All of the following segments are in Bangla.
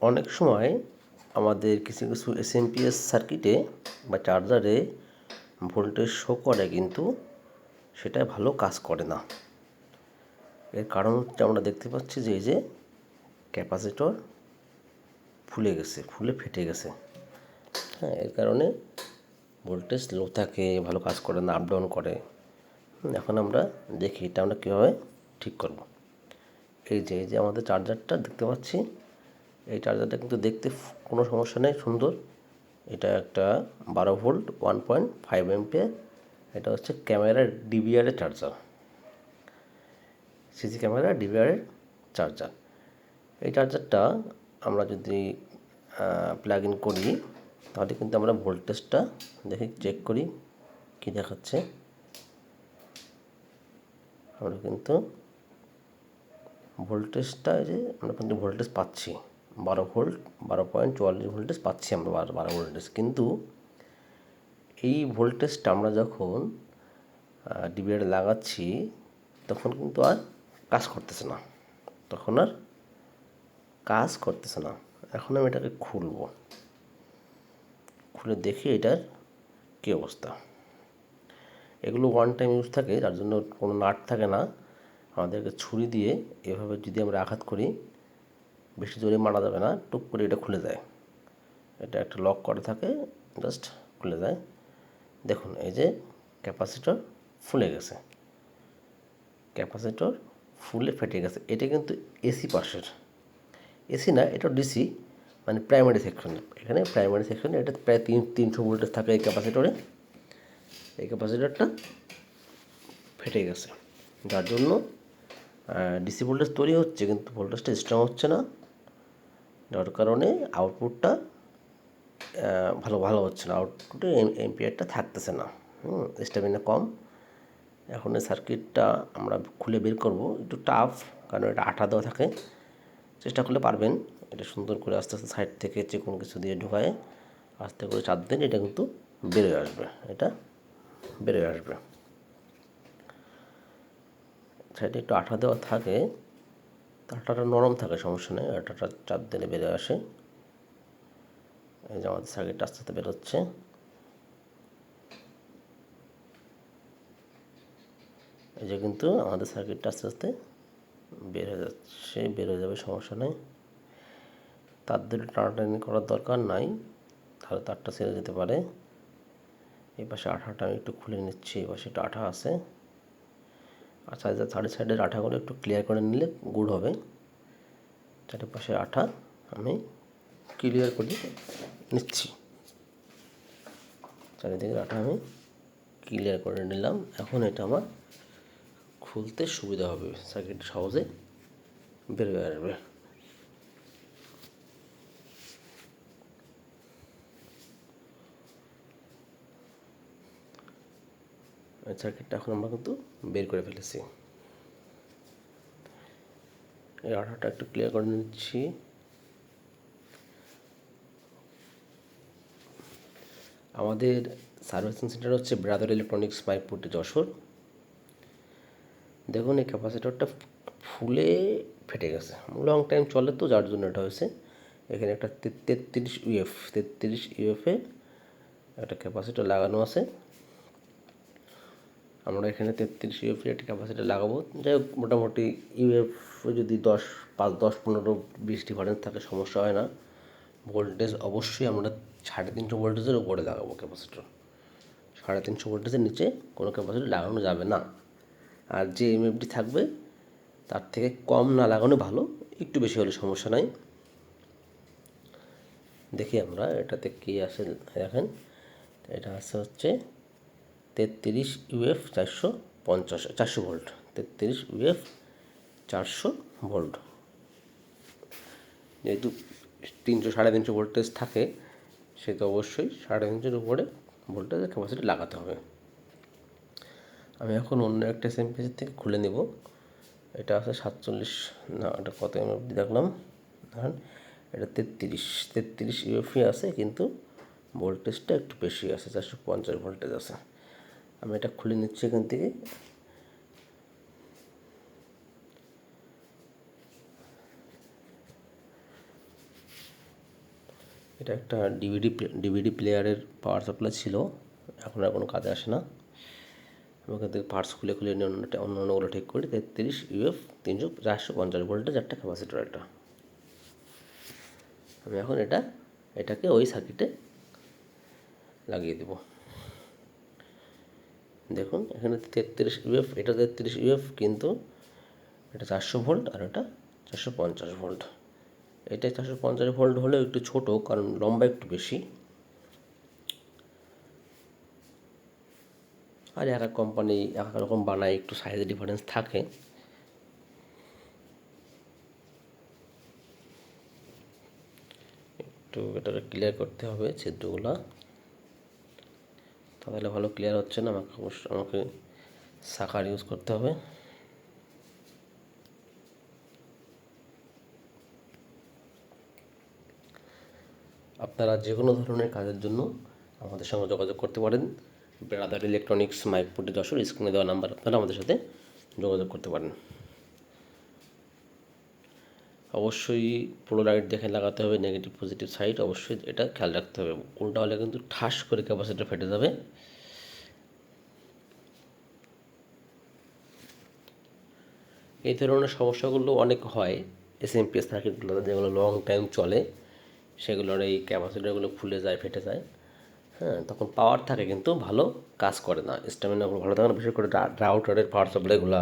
অনেক সময় আমাদের কিছু কিছু এসএমপিএস সার্কিটে বা চার্জারে ভোল্টেজ শো করে, কিন্তু সেটা ভালো কাজ করে না। এর কারণ হচ্ছে আমরা দেখতে পাচ্ছি যে এই যে ক্যাপাসিটর ফুলে ফেটে গেছে। হ্যাঁ, এর কারণে ভোল্টেজ লো থাকে, ভালো কাজ করে না, আপ ডাউন করে। এখন আমরা দেখি এটা আমরা কীভাবে ঠিক করব। এই যে আমাদের চার্জারটা দেখতে পাচ্ছি, এই চার্জারটা কিন্তু দেখতে কোনো সমস্যা নেই, সুন্দর। এটা একটা 12 ভোল্ট 1.5 অ্যাম্পিয়ার। এটা হচ্ছে ক্যামেরার ডিভিআরের চার্জার, সিসি ক্যামেরা ডিভিআরের চার্জার। এই চার্জারটা আমরা যদি প্লাগ ইন করি, তাহলে কিন্তু আমরা ভোল্টেজটা দেখি, চেক করি কি দেখাচ্ছে। আমরা কিন্তু ভোল্টেজটা, এই যে আমরা কিন্তু ভোল্টেজ পাচ্ছি 12 ভোল্ট, 12.44 ভোল্টেজ পাচ্ছি আমরা, 12 ভোল্টেজ। কিন্তু এই ভোল্টেজটা আমরা যখন ডিভিআরে লাগাচ্ছি, তখন কিন্তু আর কাজ করতেছে না, এখন আমি এটাকে খুলে দেখি এটার কী অবস্থা। এগুলো ওয়ান টাইম ইউজ থাকে, যার জন্য কোনো নাট থাকে না। আমাদেরকে ছুরি দিয়ে এভাবে যদি আমরা আঘাত করি, বেশি জোরে মারা যাবে না, টুক করে এটা খুলে যায়। এটা একটা লক করা থাকে, জাস্ট খুলে যায়। দেখুন এই যে ক্যাপাসিটর ফুলে গেছে, ক্যাপাসিটর ফুলে ফেটে গেছে। এটা কিন্তু এসি পাশের, এসি না, এটা ডিসি, মানে প্রাইমারি সেকশন। এখানে প্রাইমারি সেকশনে এটা প্রায় 300 ভোল্টেজ থাকে এই ক্যাপাসিটরে। এই ক্যাপাসিটরটা ফেটে গেছে, যার জন্য ডিসি ভোল্টেজ তৈরি হচ্ছে, কিন্তু ভোল্টেজটা স্ট্রং হচ্ছে না, যার কারণে আউটপুটটা ভালো হচ্ছে না, আউটপুটে এম্পিয়ারটা থাকতেছে না, স্ট্যামিনা কম। এখন এই সার্কিটটা আমরা খুলে বের করব, একটু টাফ, কারণ এটা আঠা দেওয়া থাকে। চেষ্টা করলে পারবেন। এটা সুন্দর করে আস্তে আস্তে সাইড থেকে যে কোনো কিছু দিয়ে ঢোকায় আস্তে করে চাপ দিন, এটা কিন্তু বেরোয় আসবে, সাইডে একটু আঠা দেওয়া থাকে, আঠাটা নরম থাকে, সমস্যা নেই, আঠাটা চাপ দিলে বেরোয় আসে। এই যে আমাদের সার্কিটটা আস্তে আস্তে বেরোচ্ছে। এই যে কিন্তু আমাদের সার্কিটটা আস্তে আস্তে বের হয়ে যাবে, সমস্যা নেই। তার দিকে টানাটানি করার দরকার নাই, তাহলে তারটা ছেড়ে যেতে পারে। এই পাশে আঠাটা আমি একটু খুলে নিচ্ছি, এই পাশে একটু আঠা আছে। আচ্ছা, সাইডের আঠাগুলো একটু ক্লিয়ার করে নিলে গুড হবে। চারিপাশের আঠা আমি ক্লিয়ার করে নিচ্ছি, চারিদিকের আঠা আমি ক্লিয়ার করে নিলাম। এখন এটা আমার খুলতে সুবিধা হবে, সার্কিট সহজে বেরিয়ে আসবে। সার্কিটটা এখন আমরা কিন্তু বের করে ফেলেছি। এই আঠাটা একটু ক্লিয়ার করে নিচ্ছি। আমাদের সার্ভিসিং সেন্টার হচ্ছে ব্রাদার ইলেকট্রনিক্স, মাইকপুর, যশোর। দেখুন এই ক্যাপাসিটরটা ফুলে ফেটে গেছে, লং টাইম চলে তো, যার জন্য এটা হয়েছে। এখানে একটা 33 ইউএফে একটা ক্যাপাসিটর লাগানো আছে। আমরা এখানে 33 ইউএফের একটা ক্যাপাসিটর লাগাবো। যাই হোক, মোটামুটি ইউএফ যদি 15-20 ডিফারেন্স থাকে, সমস্যা হয় না। ভোল্টেজ অবশ্যই আমরা 350 ভোল্টেজের উপরে লাগাবো ক্যাপাসিটর। 350 ভোল্টেজের নিচে কোনো ক্যাপাসিটর লাগানো যাবে না। আর যে এমএফডি থাকবে তার থেকে কম না লাগানো ভালো, একটু বেশি হলে সমস্যা নাই। দেখি আমরা এটাতে কী আসে, দেখেন এটা আছে হচ্ছে 33 ইউএফ 450 ভোল্ট, 33 ইউএফ 400 ভোল্ট। যেহেতু 300-350 ভোল্টেজ থাকে, সেটা অবশ্যই 350-এর উপরে ভোল্টেজের ক্যাপাসিটি লাগাতে হবে। আমি এখন অন্য একটা এসএমপিএস থেকে খুলে নেব। এটা আছে 47, না এটা কত এমএফডি দেখলাম, দেখেন এটা 33 ইউএফই আছে, কিন্তু ভোল্টেজটা একটু বেশি আছে, 450 ভোল্টেজ আছে। আমি এটা খুলে নিচ্ছি এখান থেকে। এটা একটা ডিভিডি প্লেয়ারের পাওয়ার সাপ্লাই ছিল, এখন আর কোনো কাজে আসে না। আমি ওখান থেকে পার্টস খুলে খুলে নিয়ে অন্যগুলো ঠিক করি। 33 ইউএফ 450 ভোল্টেজ একটা ক্যাপাসিটর এটা। আমি এখন এটাকে ওই সার্কিটে লাগিয়ে দেব। দেখুন এখানে 33 ইউএফ, এটা 33 ইউএফ, কিন্তু এটা 400 ভোল্ট আর এটা 450 ভোল্ট। এটা 450 ভোল্ট হলেও একটু ছোট, কারণ লম্বা একটু বেশি। আর এক এক কোম্পানি এক এক রকম বানায়, একটু সাইজের ডিফারেন্স থাকে। একটু এটা ক্লিয়ার করতে হবে ছিদ্রগুলা, তাহলে ভালো ক্লিয়ার হচ্ছে না। আমাকে সাকার ইউজ করতে হবে। আপনারা যে কোনো ধরনের কাজের জন্য আমাদের সঙ্গে যোগাযোগ করতে পারেন। ব্রাদার ইলেকট্রনিক্স, মাইকপুটি যশোর, স্ক্রিনে দেওয়া নাম্বার আপনারা আমাদের সাথে যোগাযোগ করতে পারেন। অবশ্যই পুরো লাইট দেখে লাগাতে হবে, নেগেটিভ পজিটিভ সাইড অবশ্যই এটা খেয়াল রাখতে হবে। উল্টা হলে কিন্তু ঠাস করে ক্যাপাসিটর ফেটে যাবে। এই ধরনের সমস্যাগুলো অনেক হয় এসএমপিএস সার্কিটগুলোতে, যেগুলো লং টাইম চলে, সেগুলোর এই ক্যাপাসিটরগুলো ফুলে যায়, ফেটে যায়। হ্যাঁ, তখন পাওয়ার থাকে কিন্তু ভালো কাজ করে না, স্ট্যামিনাগুলো ভালো থাকে না। বিশেষ করে রাউটারের পাওয়ার সাপ্লাইগুলো,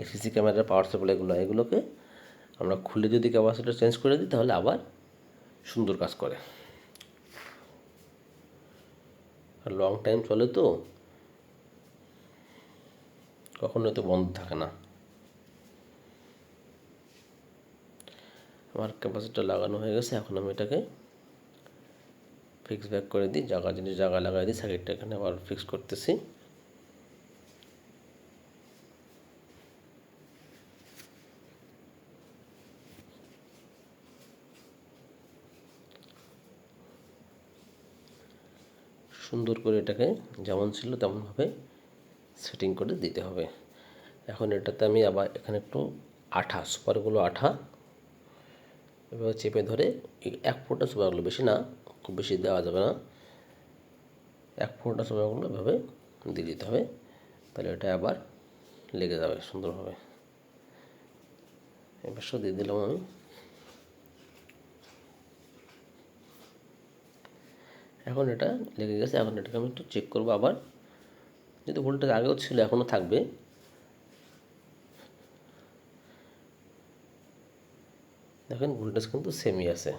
সিসি ক্যামেরার পাওয়ার সাপ্লাইগুলো, এগুলোকে আমরা খুলে যদি ক্যাপাসিটর চেঞ্জ করে দিই তাহলে আবার সুন্দর কাজ করে। আর লং টাইম চলে তো, কখনোই তো বন্ধ থাকে না। আমার ক্যাপাসিটর লাগানো হয়ে গেছে, এখন আমি এটাকে ফিক্স ব্যাক করে দিই, জায়গা লাগাই দিই। সার্কিটটা এখানে আবার ফিক্স করতেছি। সুন্দর করে এটাকে যেমন ছিল তেমনভাবে সেটিং করে দিতে হবে। এখন এটাতে আমি আবার এখানে একটু সুপারগুলো আঠা এভাবে চেপে ধরে, 1 ফোঁটা সুপারগুলো, বেশি না, খুব বেশি দেওয়া যাবে না, 1 ফোঁটা সুপারগুলো এভাবে দিয়ে দিতে হবে। তাহলে এটা আবার লেগে যাবে সুন্দরভাবে। এবার সব দিয়ে দিলাম আমি। এখন এটা লেগে গেছে। এখন এটাকে আমি একটু চেক করবো আবার, যদি ভোল্টেজ আগেও ছিল এখনও থাকবে। দেখেন ভোল্টেজ কিন্তু সেমই আছে।